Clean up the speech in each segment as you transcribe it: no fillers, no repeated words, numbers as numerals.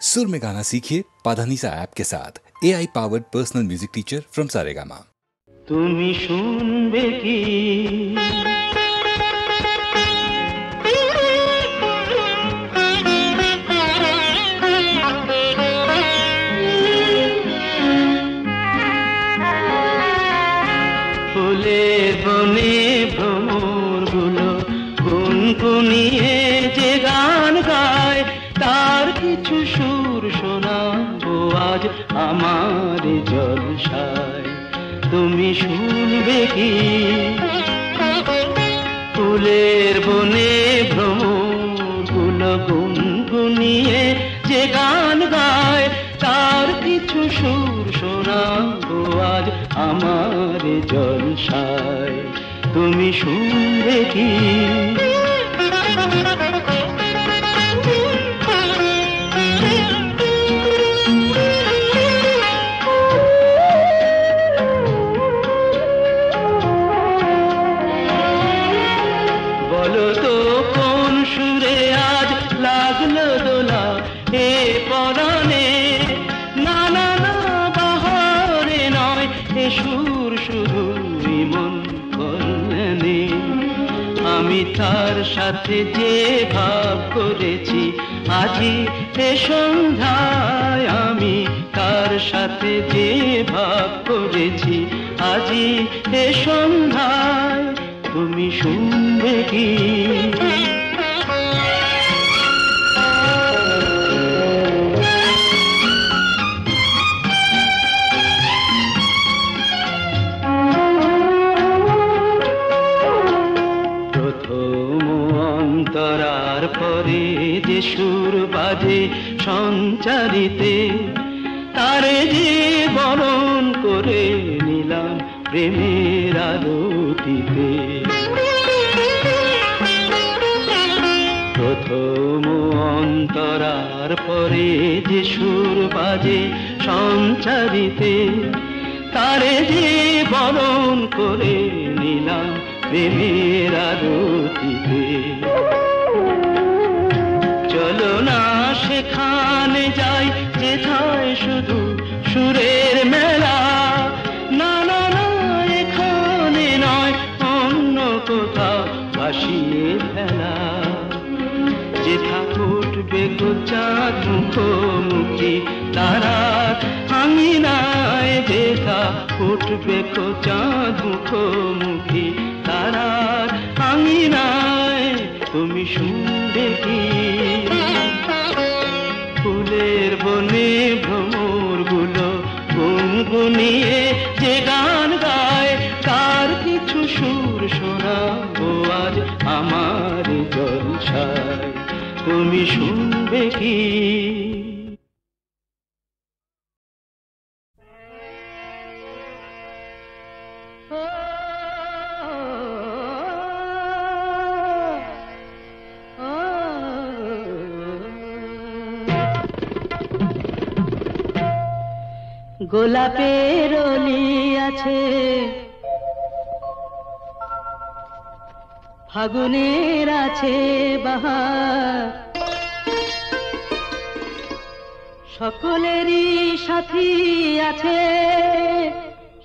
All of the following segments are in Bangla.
सुर में गाना सीखिए पाधानीसा ऐप के साथ AI powered personal music teacher from Saregama. তুমি শুনবে কি ফুলের বনে ভ্রমরগুলো গুনগুনিয়ে যে গান গায় তার কিছু সুর শোনাবো আজ আমার জলসায়। তুমি শুনবে কি ফুলের বনে ভ্রমরগুলো গুনগুনিয়ে যে গান গায় তার কিছু সুর শোনাবো আজ আমার জলসায়। তুমি শুনবে কি তার সাথে যে ভাব করেছি আজি এ সন্ধ্যায়, আমি তার সাথে যে ভাব করেছি আজি এ সন্ধ্যায়। তুমি শুনবে কি অন্তরার পরে যে সুর বাজে সঞ্চারিতে তারে যে বরণ করে নিলাম প্রেমের আরতিতে। প্রথম অন্তরার পরে যে সুর বাজে সঞ্চারিতে তারে যে বরণ করে নিলাম প্রেমের আরতিতে। চলো না সেখানে যাই যেথায় শুধু সুরের মেলা, না না না এখানে নয় অন্য কোথাও ভাসিয়ে ফেলা। যেথা উঠবে চাঁদ মুখোমুখি তারার আঙিনায়, যেথা উঠবে চাঁদ মুখোমুখি তারার আঙিনায়। তুমি শুনবে কি ফুলের বনে ভ্রমরগুলো গুনগুনিয়ে যে গান গায় তার কিছু সুর শোনাবো আজ আমার জলসায়। তুমি শুনবে কি গোলাপের অলি আছে ফাগুনের আছে বাহার, সকলেরই সাথী আছে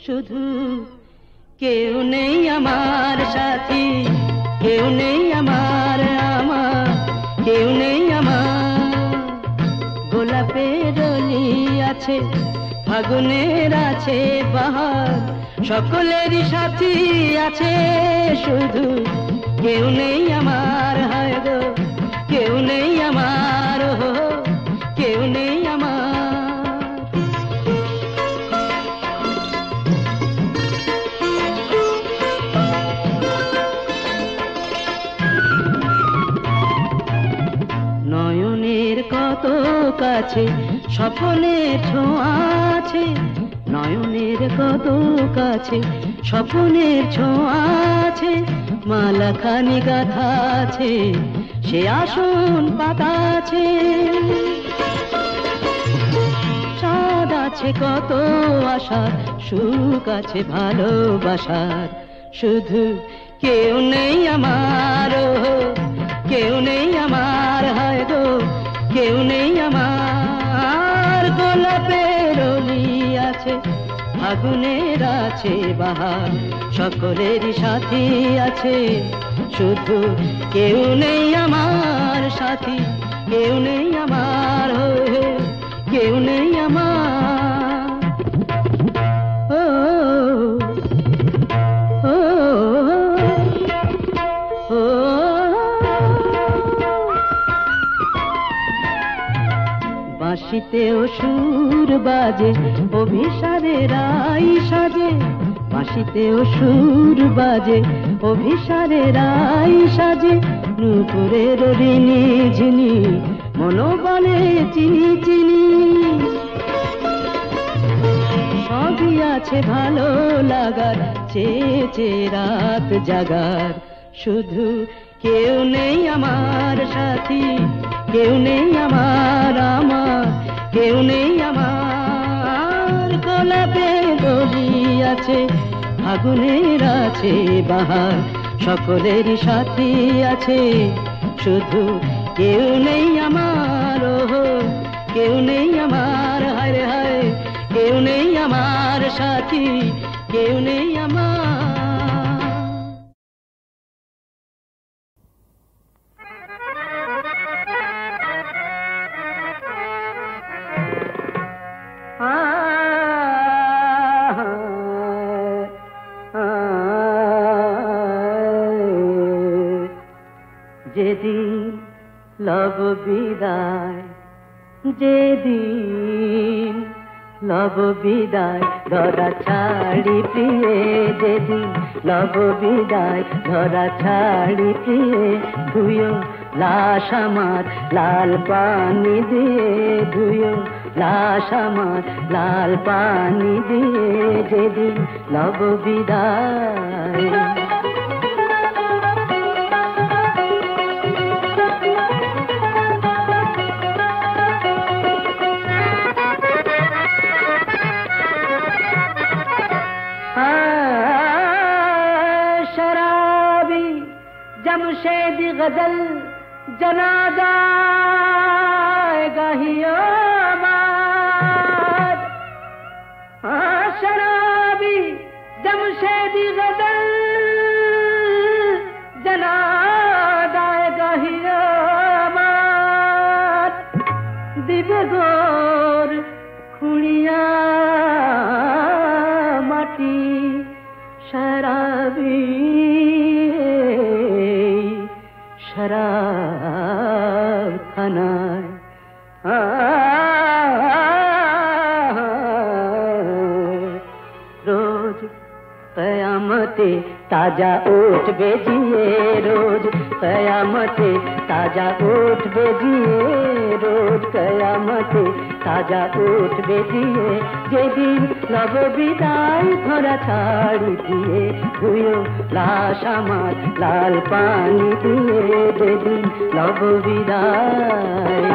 শুধু কেউ নেই আমার সাথী, কেউ নেই আমার আমার কেউ নেই আমার। গোলাপের অলি আছে ফাগুনের আছে বাহার, সকলেরই সাথী আছে শুধু কেউ নেই আমার। হায় গো কেউ নেই আমার, কেউ নেই আমার। নয়নের কত কাছে স্বপ্নের ছোঁয়া আছে, নয়নের কত কাছে স্বপ্নের ছোঁয়া আছে। মালাখানি গাথা আছে সে আসন পাতা আছে, চাঁদ আছে কত আশার, সুখ আছে ভালোবাসার, শুধু কেউ নেই আমার, কেউ নেই আমার। হায় গো কেউ নেই আমার। আছে, ফাগুনের আছে বাহার, সকলেরই সাথী আছে, শুধু কেউ নেই আমার সাথী, কেউ নেই আমার, কেউ নেই আমার। ও ও ও বাঁশিতেও সুর বাজে, অভিসারে রাই সাজে, বাঁশিতেও সুর বাজে, অভিসারে রাই সাজে, নূপুরের ঋণী ঝিনি মনোবলে চিনি চিনি, সবই আছে ভালো লাগার, চেয়ে চেয়ে রাত জাগার, শুধু কেউ নেই আমার সাথী, কেউ নেই আমার, আমার কেউ নেই আমার। গোলাপে দড়ি আছে, ফাগুনের আছে বাহার, সকলেরই সাথী আছে, শুধু কেউ নেই আমার, কেউ নেই আমার, হায় হায় কেউ নেই আমার সাথী, কেউ নেই আমার। যেদিন লব বিদায়, যেদিন লব বিদায়, ধরা ছাড়ি প্রিয়ে, যেদিন লব বিদায়, ধরা ছাড়ি প্রিয়ে, ধুয়ো লাশ আমার লাল পানি দিয়ে, ধুয়ো লাশ আমার লাল পানি দিয়ে, যেদিন লব বিদায়। शराबी जमशेदी गजल जनाजा गाहियों, शराबी जमशेदी गजल जनाजा गाहियों, दिव्य गोर खुड़िया माटी, शराबी शराब खानाয়, रोज कयामते ताजा ओठ बेजिए, रोज कयामते ताजा ओठ बेजिए, रोज कयामते ताजा ओठ बेजिए, যেদিন লব বিদায়, ধরা ছাড়ি দিয়ে, ধুয়ো লাশ আমার লাল পানি দিয়ে, যেদিন লব বিদায়।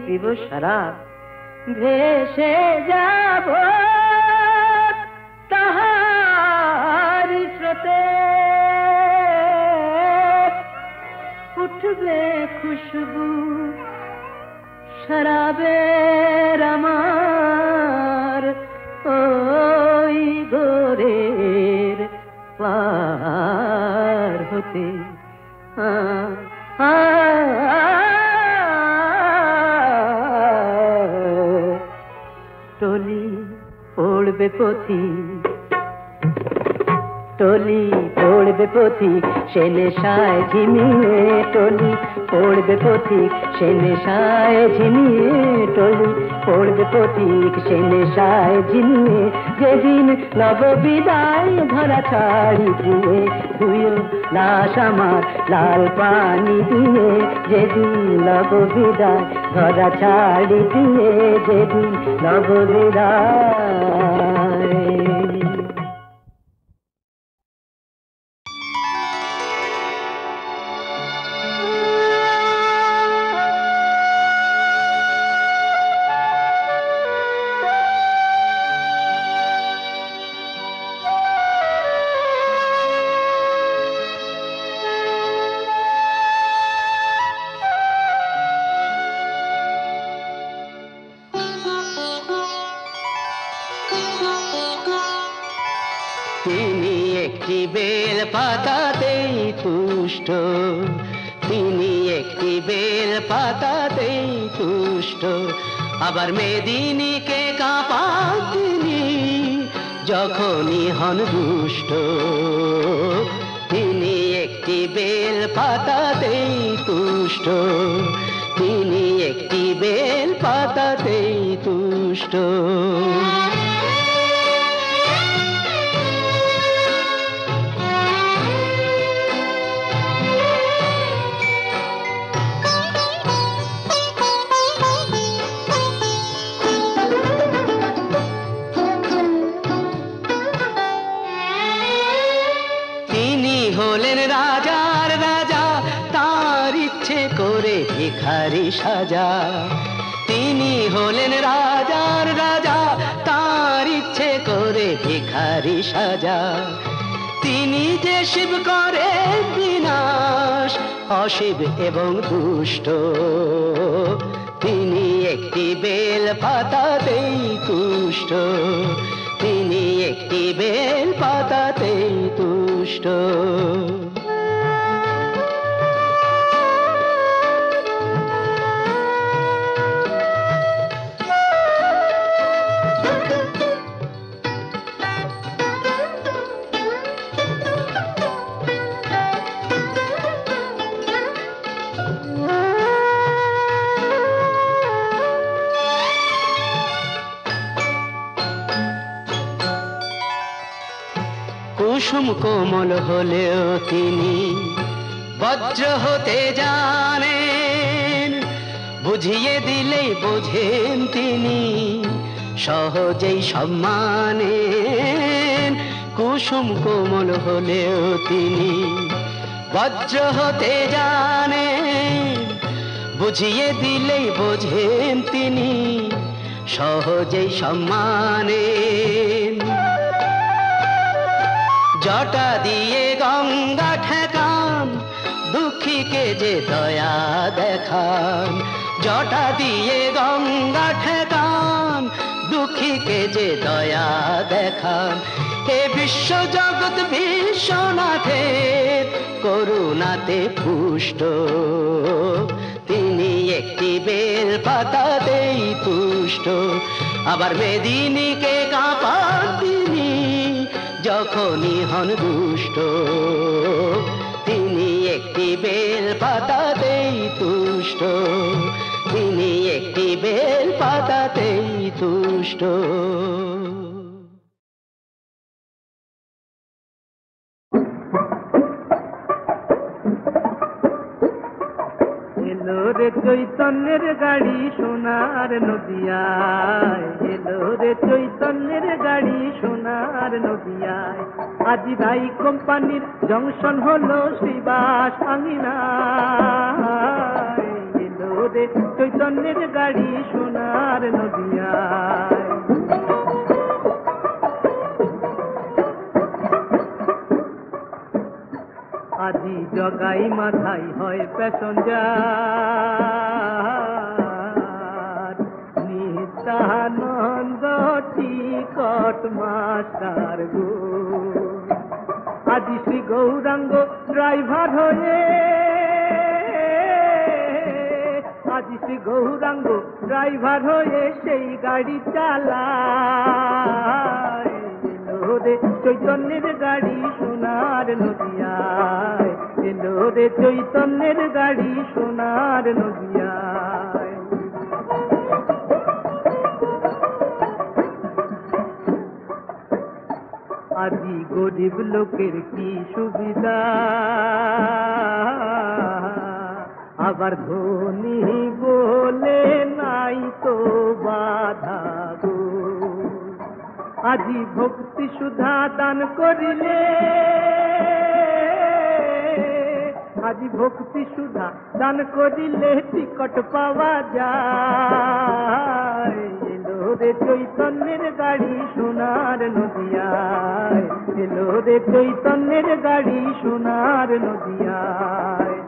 পিব শরাব, ভেসে যাব তাহার স্রোতে, উঠবে খুশবু শরাবের আমার, ওই গোরের পার হতে। टोली पड़बे पथी, टोली पड़बे पथी, से नेशाय झिमिए, टोली पड़बे पथी, से नेशाय झिमिए, टोली पड़बे पथी, से नेशाय झिमिए, যেদিন লব বিদায়, ধরা ছাড়ি দিয়ে, ধুয়ো লাশ আমার লাল পানি দিয়ে, যেদিন লব বিদায়, ধরা ছাড়ি দিয়ে, যেদিন লব বিদায়। তিনি একটি বেল পাতাতেই তুষ্ট, তিনি একটি বেল পাতাতেই তুষ্ট, আবার মেদিনীকে কাঁপান তিনি যখনই হন দুষ্ট। তিনি একটি বেল পাতাতেই তুষ্ট, তিনি একটি বেল পাতাতেই তুষ্ট। হলেন রাজার রাজা, তার ইচ্ছে করে ভিখারি সাজা। তিনি হলেন রাজার রাজা, তার ইচ্ছে করে ভিখারি সাজা। তিনি যে শিব করে বিনাশ, অশিব এবং দুষ্ট। তিনি একটি বেল পাতাতেই তুষ্ট, তিনি একটি বেল পাতাতেই তুষ্ট। কুসুম কোমল হলেও তিনি বজ্র হতে জানেন, বুঝিয়ে দিলেই বোঝেন তিনি সহজেই সম্মানেন। কুসুম কোমল হলেও তিনি বজ্র হতে জানেন, বুঝিয়ে দিলেই বোঝেন তিনি সহজেই সম্মানেন। জটা দিয়ে গঙ্গা ঠেকান, দুঃখীকে যে দয়া দেখান। জটা দিয়ে গঙ্গা ঠেকান, দুঃখীকে যে দয়া দেখান। হে বিশ্ব জগৎ বিশ্বনাথের করুণাতে পুষ্ট, তিনি একটি বেল পাতাতেই তুষ্ট, আবার মেদিনীকে কাঁপান তিনি যখনই হন দুষ্ট। তিনি একটি বেল পাতাতেই তুষ্ট, তিনি একটি বেল পাতাতেই তুষ্ট। এলো রে চৈতন্যের গাড়ি সোনার নদিয়ায়, এলো রে চৈতন্যের গাড়ি সোনার নদিয়ায়। আজি ভাই কোম্পানির জংশন হলো শ্রীবাস আঙিনায়, এলো রে চৈতন্যের গাড়ি সোনার নদিয়ায়। আজি জগাই মাথায় হয় প্যাসেঞ্জার, নিত্যানন্দ টিকট মাস্টার গো। আজি শ্রী গৌরাঙ্গ ড্রাইভার হয়ে, আজি শ্রী গৌরাঙ্গ ড্রাইভার হয়ে সেই গাড়ি চালায়। এলো রে চৈতন্যের গাড়ি সোনার নদিয়ায়, এলো রে চৈতন্যের গাড়ি সোনার নদিয়ায়। আজি গরিব লোকের কি সুবিধা, আবার ধনী বলে নাই তো বাধা গো। আজি ভক্তি সুধা দান করিলে, আজি ভক্তি সুধা দান করিলে টিকট পাওয়া যায়। এলো রে চৈতন্যের গাড়ি সোনার নদিয়ায়, এলো রে চৈতন্যের গাড়ি সোনার নদিয়ায়।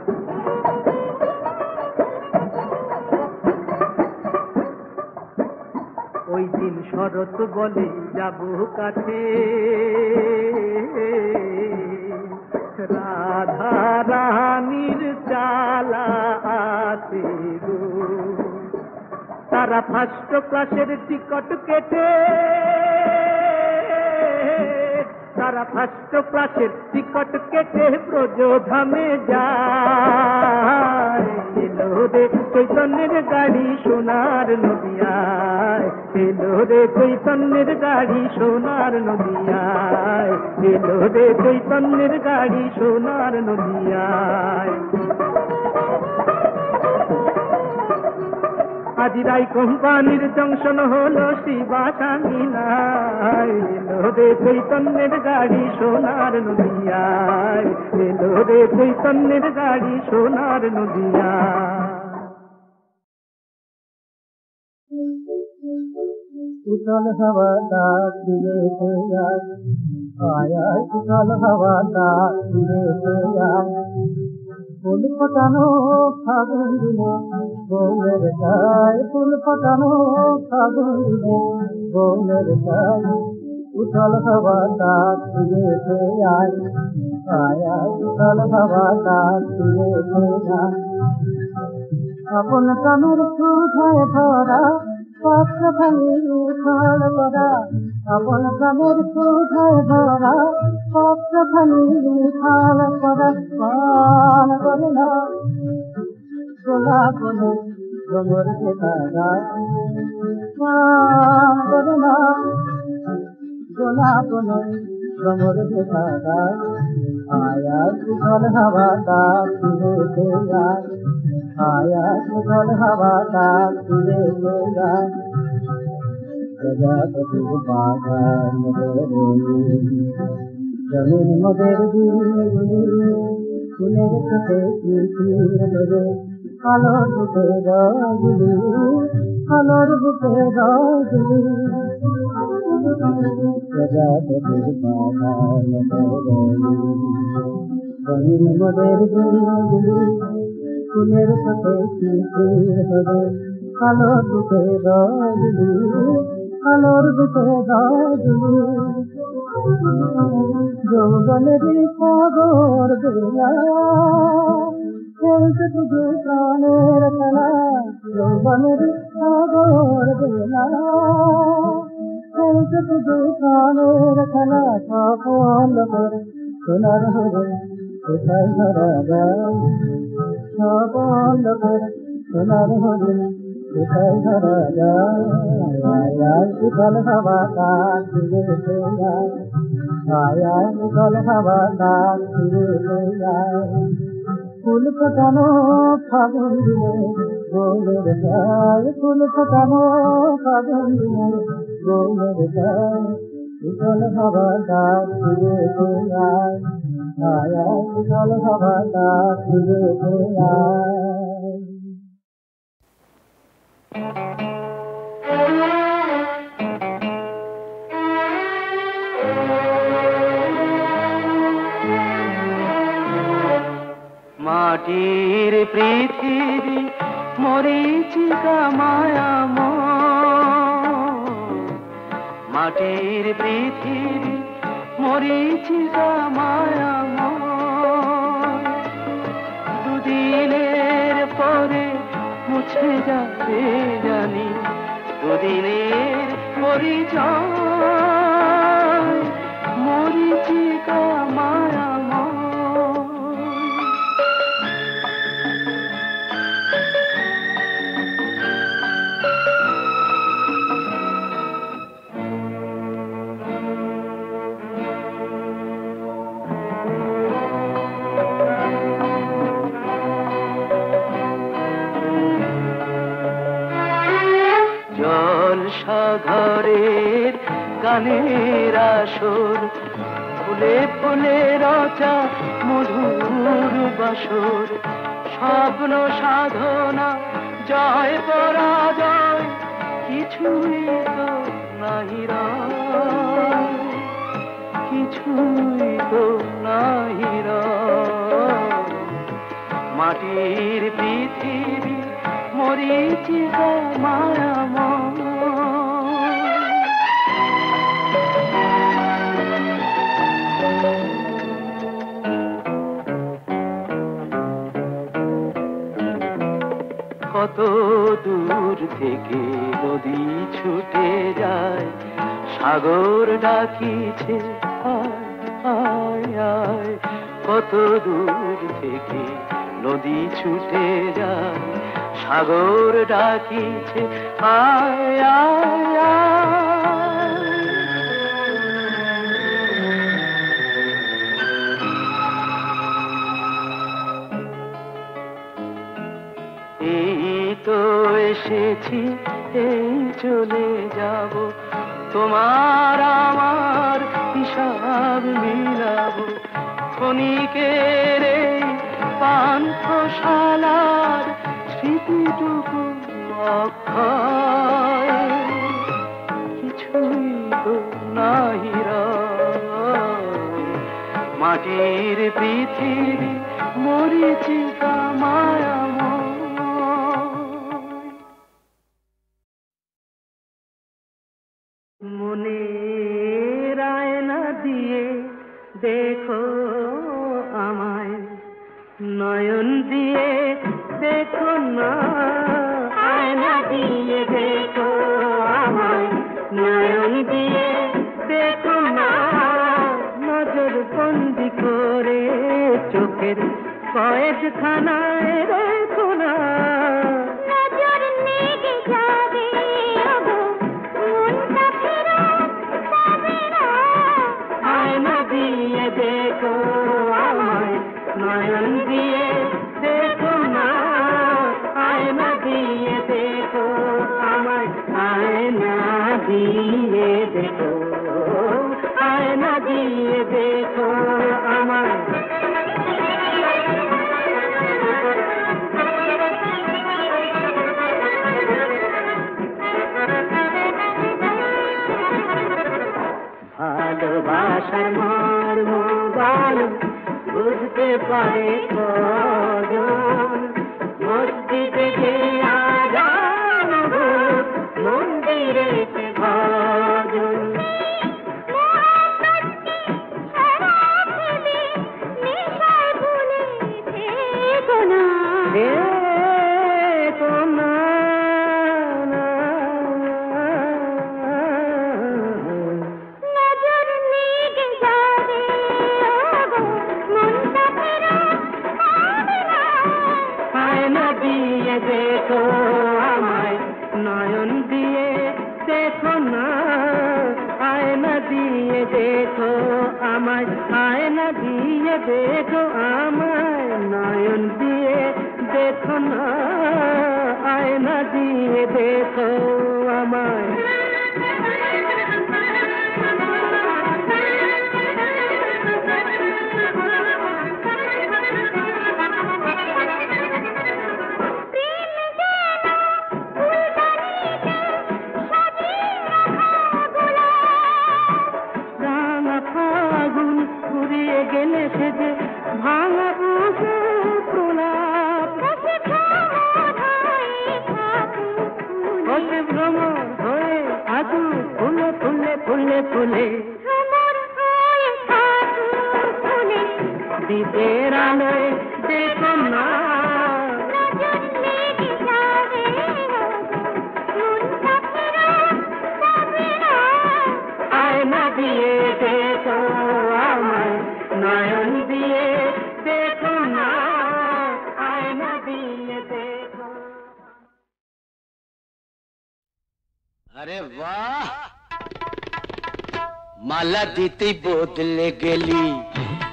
ওই দিন শরৎ বলে যাব কাছে রাধা রানীর চালা আছে গো তারা ফার্স্ট ক্লাসের টিকট কেটে তারা ফার্স্ট ক্লাসের টিকট কেটে ব্রজধামে যায় এলো রে চৈতন্যের গাড়ি সোনার নদিয়ায় এলো রে চৈতন্যের গাড়ি সোনার নদিয়ায় এলো রে চৈতন্যের গাড়ি সোনার নদিয়ায় আজিরাই কোম্পানির জংশন হলো শিবাসাঙ্গিনায় এলো রে চৈতন্যের গাড়ি সোনার নদিয়ায় এলো রে চৈতন্যের গাড়ি সোনার নদিয়ায় उछल हवा दिए से आया उछल हवा दिए से फूल फटानो फागुन दिने गोलेर गाय फूल फटानो फागुन दिने गोलेर गाय उछल हवा दिए से आया उछल हवा दिए से अपन कानूर सुधाय भरा पात्र भाई उछल करा अपन कानूर सुधाय भरा पात्र भाई उछल करा पान करना गोला बोले गोमर के तारा पान करना गोला बोले गोमर के तारा आया उछल हवा तुझे से आया उछल हवा तुझे से प्रजापति बागान जमीन मदेर ফুলের সাথে আলোর বুকে রজনী আলোর বুকে রজনী প্রজাপতির বাগান জমিন মদের গুলি ফুলের সাথে আলোর বুকে রজনী আলোর বুকে রজনী যৌবনের সাগর বেলা খেলতে শুধু প্রাণের খেলা যৌবনের সাগর বেলা খেলতে শুধু প্রাণের খেলা সফল করে সোনার হরে কোথায় ধরা যায় সফল করে সোনার হরে কোথায় ধরা যায় উঠল হওয়া কাজ ফিরে যায় आया उछल हवा फिरे फूल फटानो फागुन दिने गोलेर गाय फूल फटानो फागुन दिने गोलेर गाय उछल हवा फिरे आया उछल हवा फिरे মাটির পৃথিবী মরীচিকা মায়াময় মাটির পৃথিবী মরীচিকা মায়াময় দুদিনের পরে মুছে যাবে জানি দুদিনের পরিচয় মরীচিকা মায়াময় সাগরের গানের আসর ফুলে ফুলে রচা মধুর বাসর স্বপ্ন সাধনা জয় পরাজয় কিছুই তো নাহি কিছুই তো নাহি মাটির পৃথিবী মরীচিকা মায়াময় কত দূর থেকে নদী ছুটে যায়, সাগর ডাকিছে আয় আয় আয়। কত দূর থেকে নদী ছুটে যায়, সাগর ডাকিছে আয় আয় আয়। এই তো এসেছি, এই চলে যাব, তোমার আমার হিসাব মিলাবো। ক্ষণিকের এই পান্থশালার স্মৃতিটুকু অক্ষয়, কিছুই তো নাহি রয়। মাটির পৃথিবী মরিচিকা মায়াময়। মনের আয়না দিয়ে দেখো আমায়, নয়ন দিয়ে দেখো না। আয়না দিয়ে দেখো আমায়, নয়ন দিয়ে দেখো না। নজর বন্দি করে চোখের কয়েকখানায় রেখো না। নজর লেগে যাবে ওগো, মনটা ফেরত পাবে না। আয়না দিয়ে দেখো আমায়, নয়ন দিয়ে দেখো না। আয়না দিয়ে দেখো আমায়, আয়না দিয়ে দেখো, আয়না দিয়ে দেখো আমায়। ভালোবাসার মর্ম বলো, বুঝতে পারে কজন। মসজিদে যে আজান গো, মন্দিরে যে ভজন। দেখো আমায়, নয়ন দিয়ে দেখো না। আয়না দিয়ে দেখো আমায়, আয়না দিয়ে দেখো আমায়। নয়ন দিয়ে দেখো না, আয়না দিয়ে দেখো আমায়। গেলে সে যে ভাঙা বুঝে প্রলাপ, হচ্ছে ভ্রমর হয়ে আদু ফুলে ফুলে ফুলে ফুলে। দ্বীপের আলোয় দেখো না। আয়না দিয়ে দেখো আমায়, নয়ন দিয়ে দেখো না। আয়না দিয়ে দেখো। আরে বাহ, মালা দিতেই বদলে গেলি,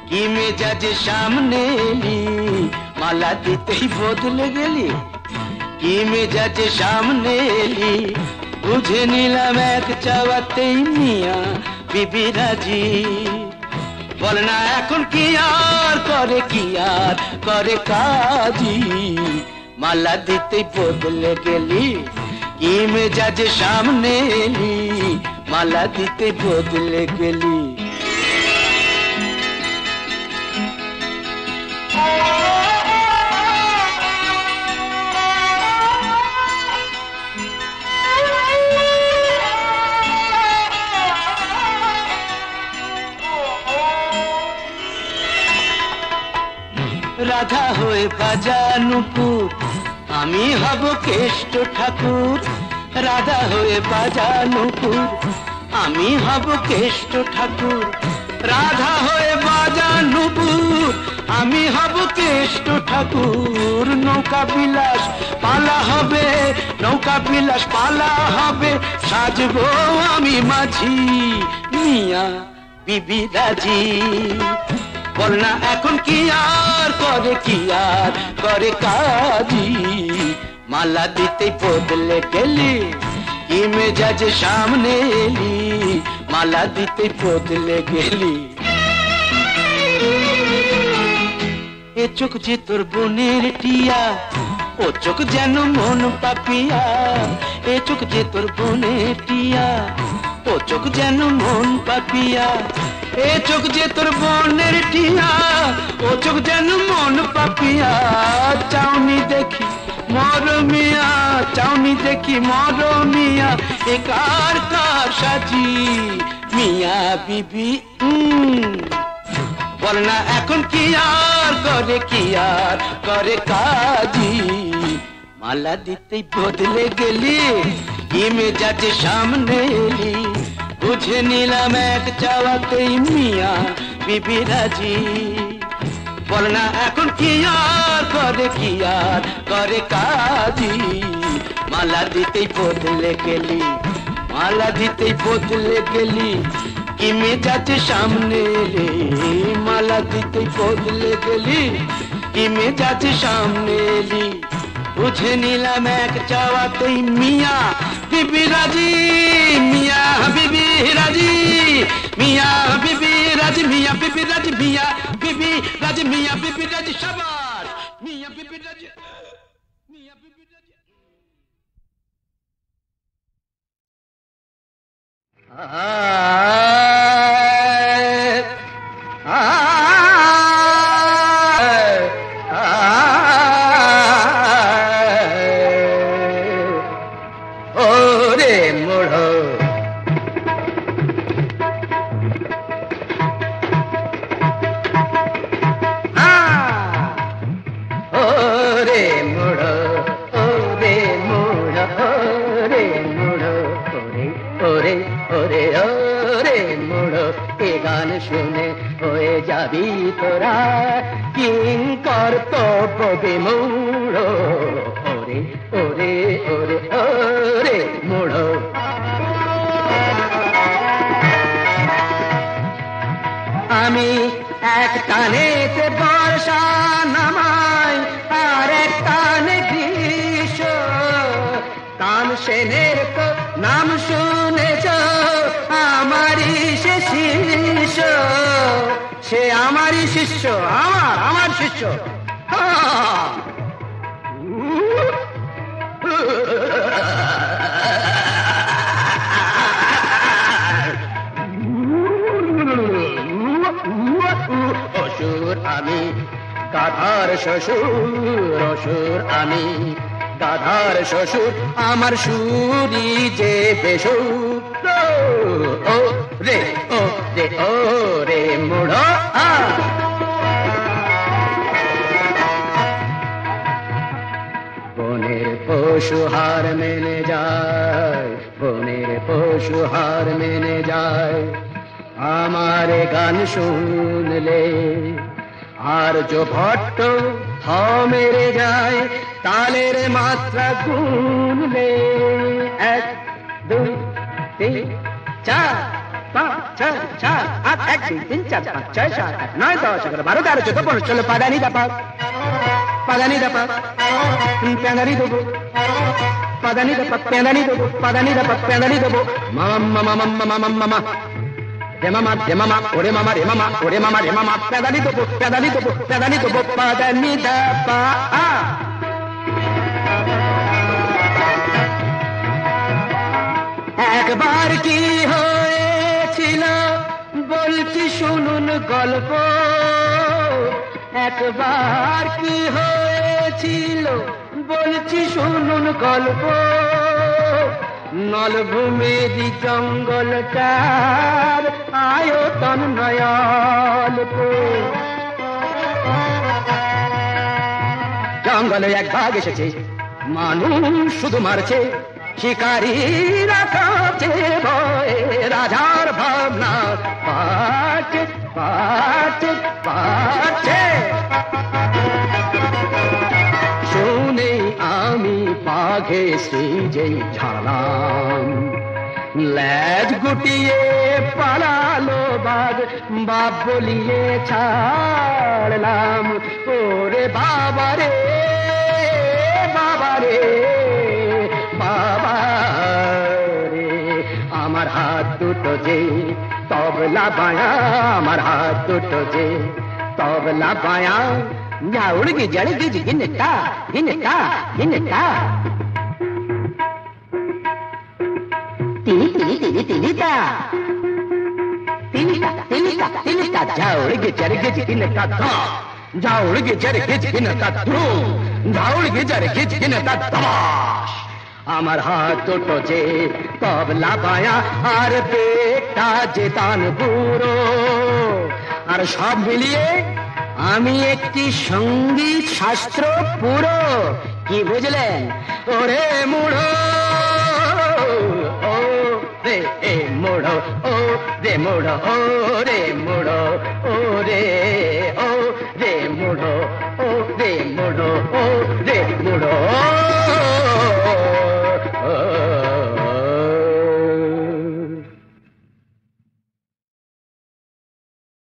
কি মেজাজে সামনে এলি। মালা দিতেই বদলে গেলি, কি মেজাজে সামনে এলি। বুঝে নিলাম এক চাওয়াতেই মিয়া বিবি রাজি। বল না এখন কি আর করে, কি আর করে কাজী। মালা দিতেই বদলে গেলি, কি মেজাজে সামনে এলি। মালা দিতে বদলে গেলি। রাধা হয়ে বাজা নুপুর, আমি হব কেষ্ট ঠাকুর, রাধা হয়ে বাজানো পুর। আমি হব কেষ্ট ঠাকুর, রাধা হয়ে বাজানো পুর। আমি হব কেষ্ট ঠাকুর, নৌকা বিলাস পালা হবে, নৌকা বিলাস পালা হবে। সাজবো আমি মাঝি, মিয়া বিবি রাজি। বল না এখন কি আর করে, কি আর করে কাজী। মালা দিতে বদলে গেলি, কি মেজাজ সামনে এলি। মালা দিতে বদলে গেলি। এ চোখ যে তোর বোনের টিয়া, ও চোখ যেন মন পাপিয়া। এ চোখ যে তোর বোনের টিয়া, ও চোখ যেন মন পাপিয়া। এ চোখ যে তোর বোনের টিয়া, ও চোখ যেন মন পাপিয়া। চাউনি দেখি মর মিয়া, চাউনি দেখি মর মিয়া। এ কার কার সাজি, মিয়া বিবি। বল না এখন কি আর করে, কি আর করে কাজী। মালা দিতেই বদলে গেলি, কি মেজাজ সামনে এলি। বুঝে নিলাম এক চাওয়াতেই মিয়া বিবি রাজি। বল না এখন কি আর করে, কি আর করে কাজী। মালা দিতেই বদলে গেলি, মালা দিতেই বদলে গেলি। কি মেজাজ সামনে এলি, মালা দিতেই বদলে গেলি। কি মেজাজ সামনে এলি। বুঝে নিলাম এক চাওয়াতেই মিয়া বিবি রাজি, মিয়া বিবি রাজি। মিয়া বিবি রাজি, মিয়া বিবি রাজি, মিয়া বিবি রাজি, মিয়া বিবি রাজি। শাবাশ, মিয়া বিবি রাজি, মিয়া বিবি রাজি। ওরে মোড়ো ওরে মোড়ো, ওরে মোড়ো, ওরে মোড়ো, ওরে ওরে ওরে ওরে মোড়ো। এ গান শুনে হয়ে যাবি তোরা কিঙ্কর তব বিমূঢ়। ওরে ওরে ওরে ওরে মোড়ো। আমি এক টানেতে বর্ষা নামাই, আর এক টানে গ্রীষ্ম। তানসেনের তো নাম শুনেছ, আমারই সে শিষ্য। সে আমারই শিষ্য, আমার শিষ্য। অসুর আমি গাধার শ্বশুর, অসুর আমি গাধার শ্বশুর। আমার সুরি যে বেসুর। ও রে ও রে ও রে মোড়ো। বনের পশু হার মেনে যায়, বনের পশু হার মেনে যায়। আমার গান শুনলে আর जो ভট্ট হ মেরে যায়। তালের মাত্রা গুনলে 1 2 3 4 5 6 7 8 1 2 3 4 5 6 7 8 9 10 11 12 13 14 15 16 পাদানি দাপা, পাদানি দাপা, পেঁদানি দেবো, পাদানি দাপা, পেঁদানি দেবো, পাদানি দাপা, পেঁদানি দেবো। মামা মামা মামা মামা রে মামা রে মামা, ওরে মামা রে মামা, ওরে মামা রে মামা। পেঁদানি দেবো, পেঁদানি দেবো, পেঁদানি দেবো, পাদানি দাপা। একবার কি হয়েছিল বলছি শুনুন গল্প। একবার কি হয়েছিল বলছি শুনুন গল্প। নলভূমির জঙ্গলটার আয়তন নয়ল্প। জঙ্গলে এক বাঘ এসেছে, মানুষ শুধু মারছে, শিকারীরা কাছে ভয়ে, রাজার ভাবনা বাড়ছে বাড়ছে বাড়ছে। শুনে আমি বাঘে সেজেই ঝালাম, লেজ গুটিয়ে পালালো বাঘ, বাপ বলিয়ে ছাড়লাম। ওরে বাবা রে বাবা রে বাবা রে, আমার হাত দুটো যে তবলা বায়া, আমার হাত দুটো যে তবলা বায়া, যা উড়গে জড়গে জিনটা জিনটা জিনটা। তিনিটা तिलिका तिलिका तिलिका जाओगे चरगे चिकिनका धा, जाओगे चरगे चिकिनका धूम, जाओगे चरगे चिकिनका धमाश। আমার হাত দুটো যে তবলা বায়া, আর পেটটা যে তান বুড়ো, আর সব মিলিয়ে আমি একটি সঙ্গীত শাস্ত্র পুরো। কি বুঝলেন? ওরে মুড়ো ও রে এ মুড়ো, ও রে মুড়ো, ও রে মুড়ো, ও রে